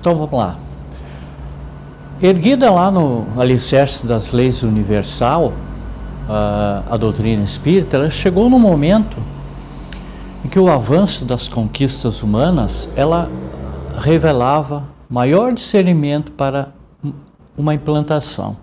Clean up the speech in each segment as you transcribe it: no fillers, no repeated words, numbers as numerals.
Então vamos lá. Erguida lá no alicerce das leis universal, a doutrina espírita, ela chegou no momento em que o avanço das conquistas humanas, ela revelava maior discernimento para uma implantação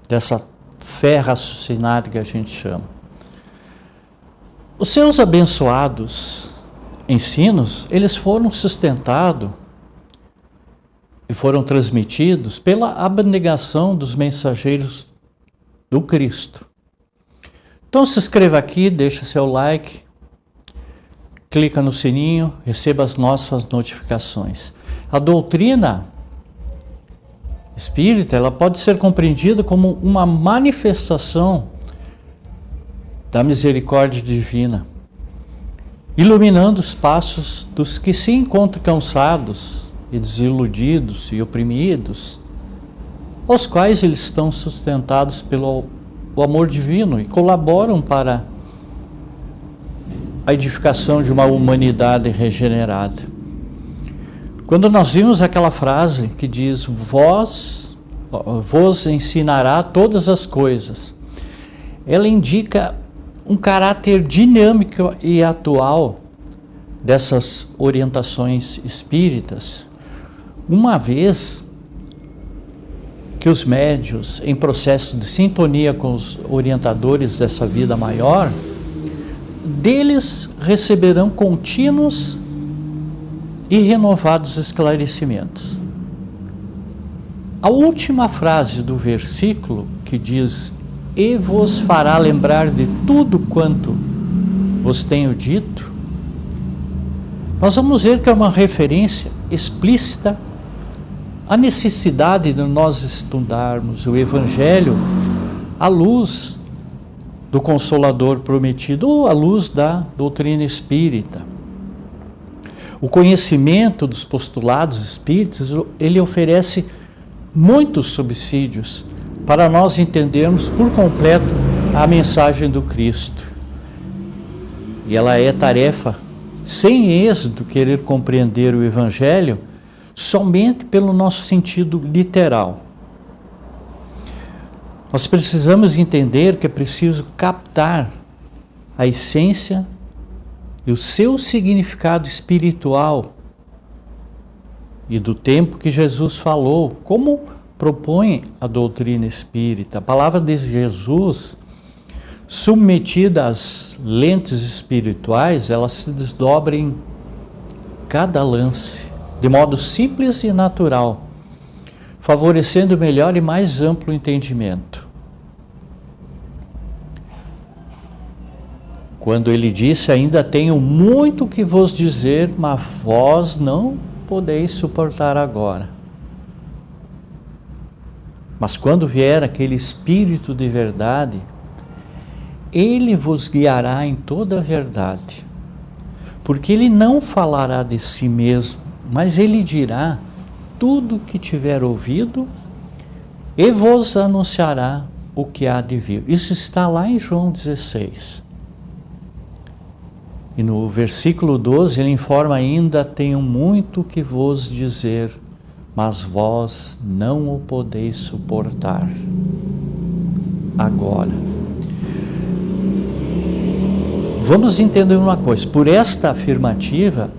dessa fé raciocinária que a gente chama. Os seus abençoados ensinos, eles foram sustentados e foram transmitidos pela abnegação dos mensageiros do Cristo. Então se inscreva aqui, deixa seu like, clica no sininho, receba as nossas notificações. A doutrina espírita, ela pode ser compreendida como uma manifestação da misericórdia divina, iluminando os passos dos que se encontram cansados e desiludidos e oprimidos, aos quais eles estão sustentados pelo amor divino e colaboram para a edificação de uma humanidade regenerada. Quando nós vimos aquela frase que diz, vos ensinará todas as coisas, ela indica um caráter dinâmico e atual dessas orientações espíritas, uma vez que os médiuns, em processo de sintonia com os orientadores dessa vida maior, deles receberão contínuos e renovados esclarecimentos. A última frase do versículo, que diz, e vos fará lembrar de tudo quanto vos tenho dito, nós vamos ver que é uma referência explícita à necessidade de nós estudarmos o Evangelho à luz do Consolador prometido, ou à luz da doutrina espírita. O conhecimento dos postulados espíritas, ele oferece muitos subsídios para nós entendermos por completo a mensagem do Cristo. E ela é tarefa sem êxito querer compreender o Evangelho somente pelo nosso sentido literal. Nós precisamos entender que é preciso captar a essência e o seu significado espiritual e do tempo que Jesus falou, como propõe a doutrina espírita. A palavra de Jesus, submetida às lentes espirituais, ela se desdobra em cada lance, de modo simples e natural, favorecendo melhor e mais amplo entendimento. Quando ele disse, ainda tenho muito que vos dizer, mas vós não podeis suportar agora. Mas quando vier aquele Espírito de verdade, ele vos guiará em toda a verdade, porque ele não falará de si mesmo, mas ele dirá tudo o que tiver ouvido e vos anunciará o que há de vir. Isso está lá em João 16. E no versículo 12 ele informa ainda, tenho muito que vos dizer, mas vós não o podeis suportar agora. Vamos entender uma coisa, por esta afirmativa,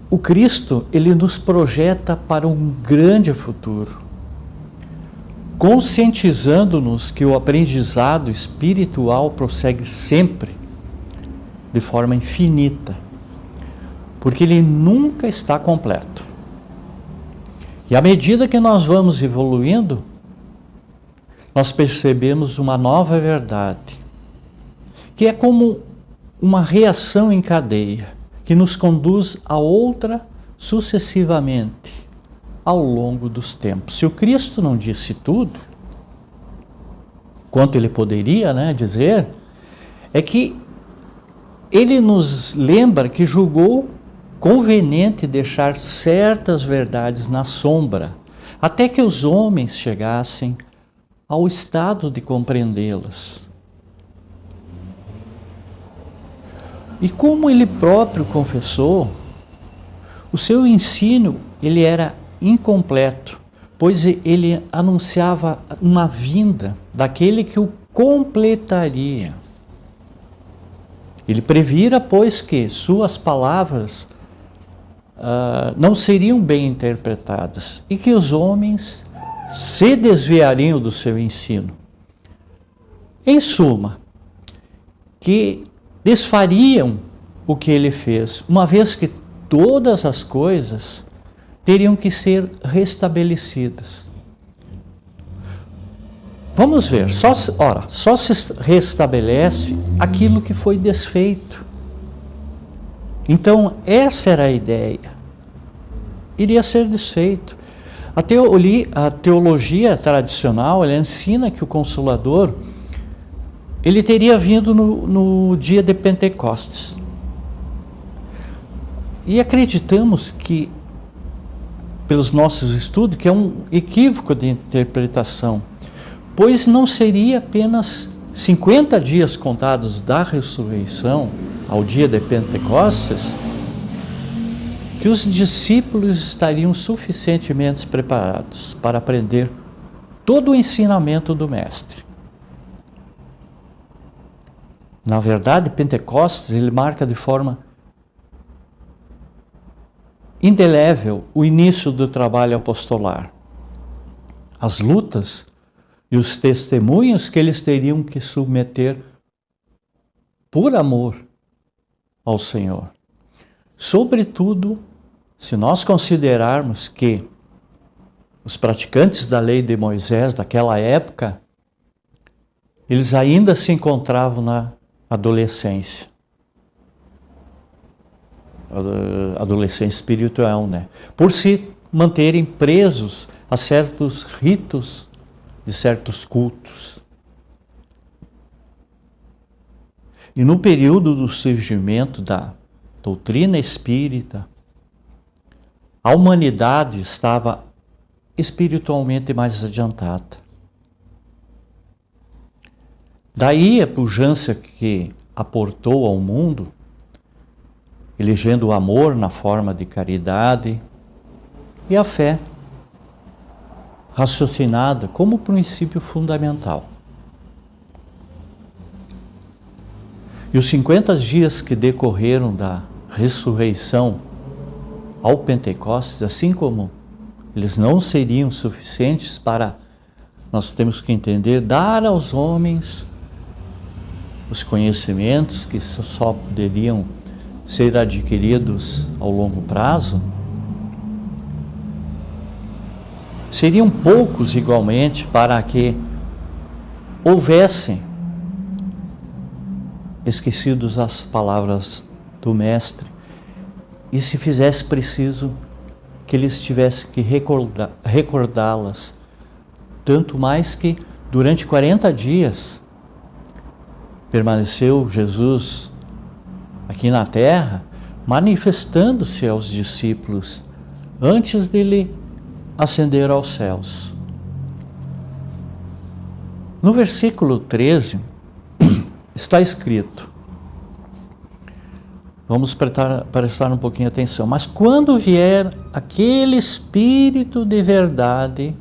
o Cristo, ele nos projeta para um grande futuro, conscientizando-nos que o aprendizado espiritual prossegue sempre de forma infinita, porque ele nunca está completo. E à medida que nós vamos evoluindo, nós percebemos uma nova verdade, que é como uma reação em cadeia, que nos conduz a outra sucessivamente, ao longo dos tempos. Se o Cristo não disse tudo, quanto ele poderia, dizer, é que ele nos lembra que julgou conveniente deixar certas verdades na sombra, até que os homens chegassem ao estado de compreendê-las. E como ele próprio confessou, O seu ensino, ele era incompleto, pois ele anunciava uma vinda daquele que o completaria. Ele previra, pois, que suas palavras não seriam bem interpretadas e que os homens se desviariam do seu ensino. Em suma, que desfariam o que ele fez, uma vez que todas as coisas teriam que ser restabelecidas. Vamos ver, só se restabelece aquilo que foi desfeito. Então, essa era a ideia. Iria ser desfeito. A teologia tradicional, ela ensina que o Consolador, ele teria vindo no dia de Pentecostes. E acreditamos que, pelos nossos estudos, que é um equívoco de interpretação, pois não seria apenas 50 dias contados da ressurreição ao dia de Pentecostes que os discípulos estariam suficientemente preparados para aprender todo o ensinamento do Mestre. Na verdade, Pentecostes, ele marca de forma indelével o início do trabalho apostolar. As lutas e os testemunhos que eles teriam que submeter por amor ao Senhor. Sobretudo, se nós considerarmos que os praticantes da lei de Moisés daquela época, eles ainda se encontravam na adolescência. Adolescência espiritual, né? Por se manterem presos a certos ritos de certos cultos. E no período do surgimento da doutrina espírita, a humanidade estava espiritualmente mais adiantada. Daí a pujança que aportou ao mundo, elegendo o amor na forma de caridade e a fé raciocinada como princípio fundamental. E os 50 dias que decorreram da ressurreição ao Pentecostes, assim como eles não seriam suficientes para, nós temos que entender, dar aos homens os conhecimentos que só poderiam ser adquiridos ao longo prazo, seriam poucos igualmente para que houvessem esquecidos as palavras do Mestre e se fizesse preciso que eles tivessem que recordá-las, tanto mais que durante 40 dias permaneceu Jesus aqui na terra, manifestando-se aos discípulos antes dele ascender aos céus. No versículo 13 está escrito, vamos prestar um pouquinho de atenção, mas quando vier aquele Espírito de verdade,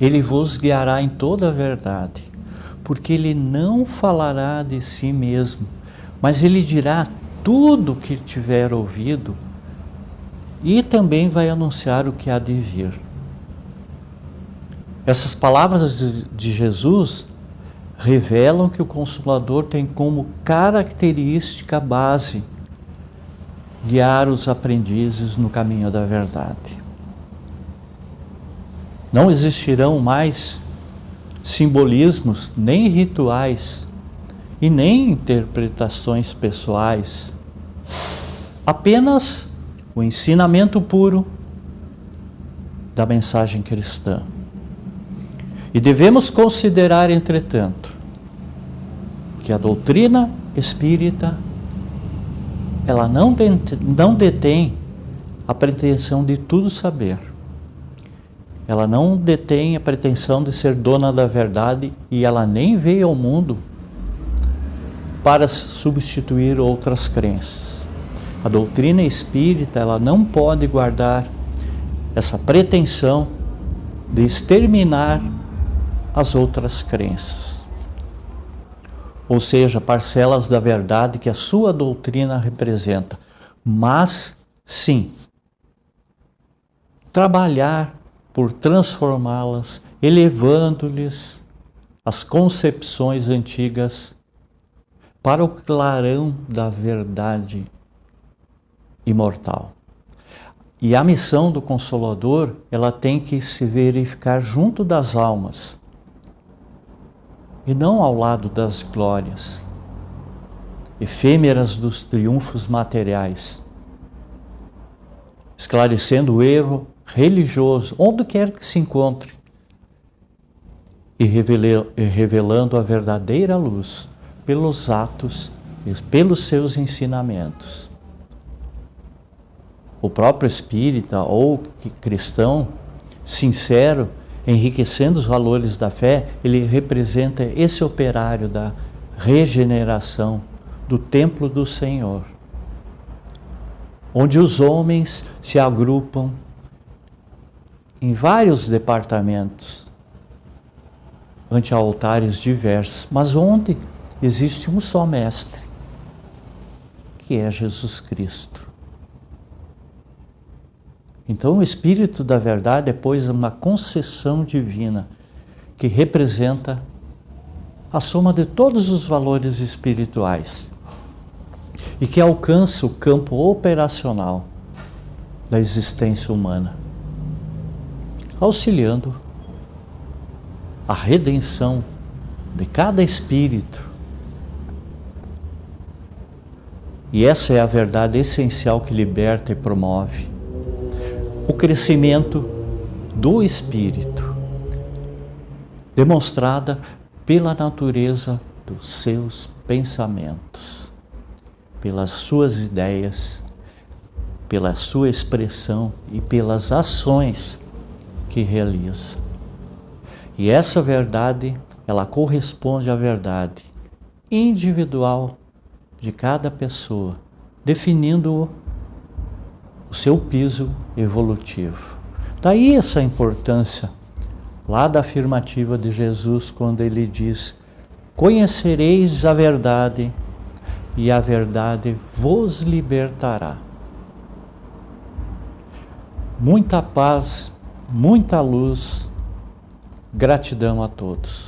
ele vos guiará em toda a verdade, porque ele não falará de si mesmo, mas ele dirá tudo o que tiver ouvido e também vai anunciar o que há de vir. Essas palavras de Jesus revelam que o Consolador tem como característica base guiar os aprendizes no caminho da verdade. Não existirão mais simbolismos, nem rituais e nem interpretações pessoais. Apenas o ensinamento puro da mensagem cristã. E devemos considerar, entretanto, que a doutrina espírita, ela não detém a pretensão de tudo saber. Ela não detém a pretensão de ser dona da verdade e ela nem veio ao mundo para substituir outras crenças. A doutrina espírita, ela não pode guardar essa pretensão de exterminar as outras crenças. Ou seja, parcelas da verdade que a sua doutrina representa. Mas, sim, trabalhar por transformá-las, elevando-lhes as concepções antigas para o clarão da verdade imortal. E a missão do Consolador, ela tem que se verificar junto das almas e não ao lado das glórias efêmeras dos triunfos materiais, esclarecendo o erro religioso, onde quer que se encontre, e revelando a verdadeira luz pelos atos e pelos seus ensinamentos. O próprio espírita ou cristão sincero, enriquecendo os valores da fé, ele representa esse operário da regeneração do templo do Senhor, onde os homens se agrupam em vários departamentos, ante altares diversos, mas onde existe um só mestre, que é Jesus Cristo. Então o Espírito da Verdade é, pois, uma concessão divina que representa a soma de todos os valores espirituais e que alcança o campo operacional da existência humana, auxiliando a redenção de cada espírito. E essa é a verdade essencial que liberta e promove o crescimento do espírito, demonstrada pela natureza dos seus pensamentos, pelas suas ideias, pela sua expressão e pelas ações que realiza. E essa verdade, ela corresponde à verdade individual de cada pessoa, definindo o seu piso evolutivo. Daí essa importância lá da afirmativa de Jesus, quando ele diz: conhecereis a verdade e a verdade vos libertará. Muita paz, muita luz, gratidão a todos.